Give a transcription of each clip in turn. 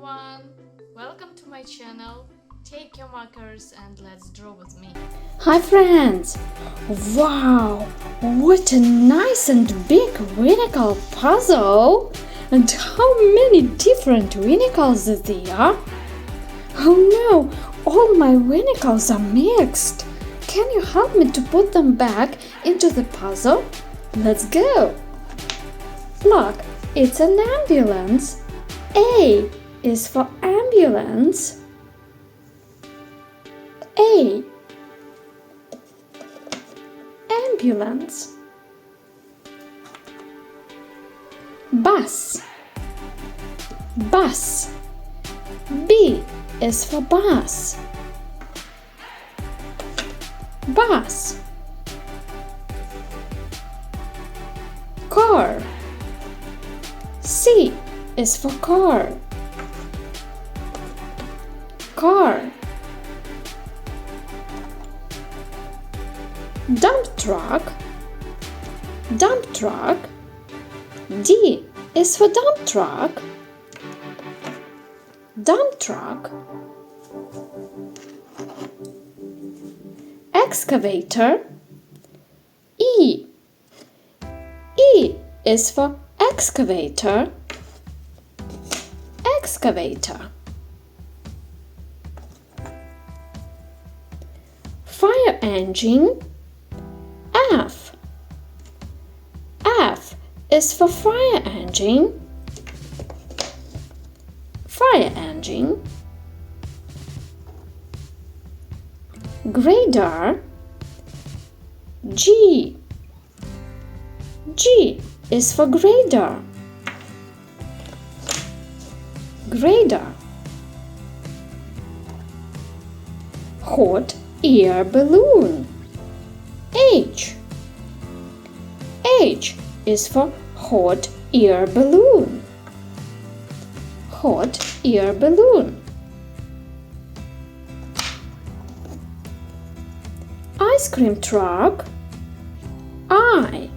everyone! Welcome to my channel. Take your markers and let's draw with me. Hi friends! Wow! What a nice and big vertical puzzle! And how many different verticals there are! Oh no! All my verticals are mixed! Can you help me to put them back into the puzzle? Let's go! Look, it's an ambulance. A is for ambulance. A. Ambulance. Bus. Bus. B is for bus. Bus. Car. C is for car. Car. Dump truck. Dump truck. D is for dump truck. Dump truck. Excavator. E. E is for excavator. Excavator. Fire engine. F. F is for fire engine. Fire engine. Grader. G. G is for grader. Grader. Hot air balloon. H. H is for hot air balloon. Hot air balloon. Ice cream truck. I.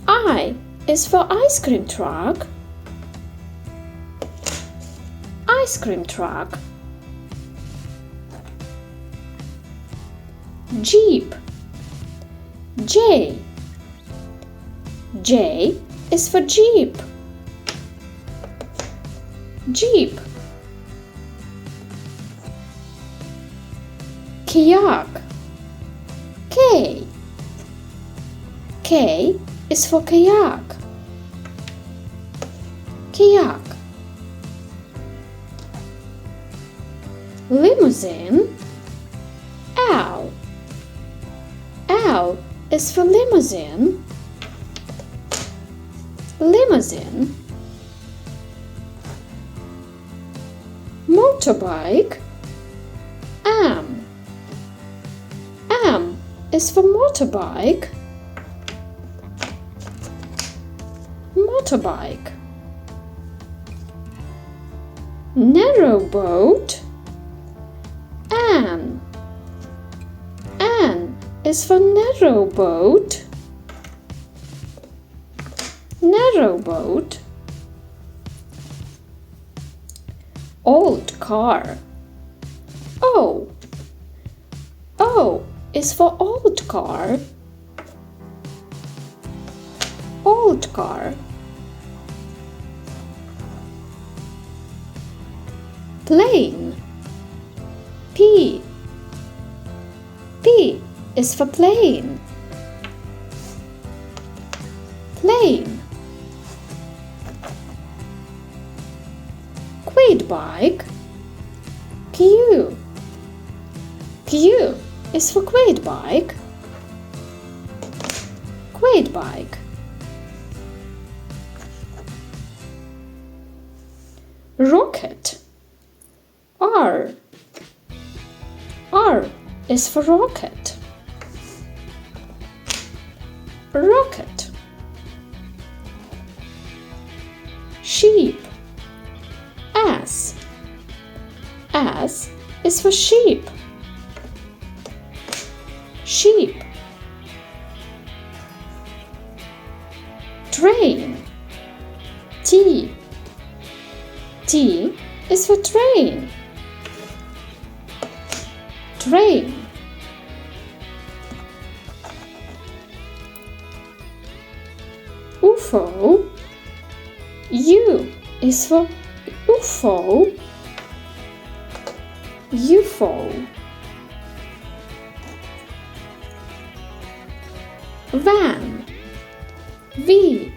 I is for ice cream truck. Ice cream truck. Jeep. J. J is for Jeep. Jeep. Kayak. K. K is for kayak. Kayak. Limousine. L. L is for limousine. Limousine. Motorbike. M. M is for motorbike. Motorbike. Narrowboat. N. N is for narrowboat. Narrowboat. Old car. O. O is for old car. Old car. Plane. P. P is for plane. Plane. Quad bike. Q. Q is for quad bike. Quad bike. Rocket. R. R is for rocket. Rocket. Sheep. S. S is for sheep. Sheep. Train. T. T is for train. Train. UFO. U is for UFO. UFO. Van. V.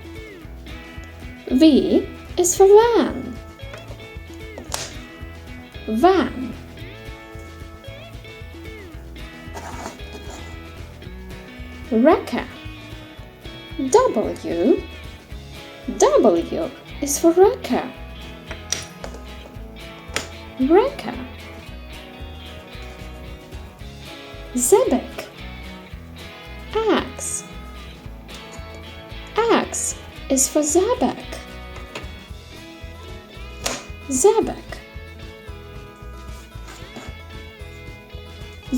V is for van. Van. Wrecker. W. W is for wrecker. Wrecker. Xebec. X. X is for Xebec. Xebec.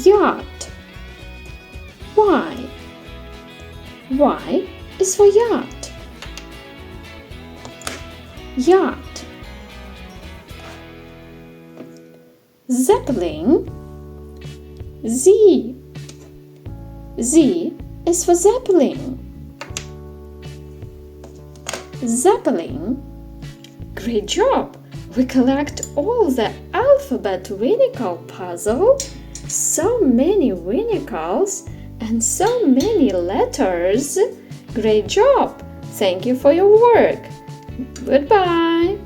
Yacht. Y. Y is for yacht. Yacht. Zeppelin. Z. Z is for Zeppelin. Zeppelin. Great job! We collect all the alphabet vehicle puzzle. So many vehicles and so many letters. Great job! Thank you for your work. Goodbye.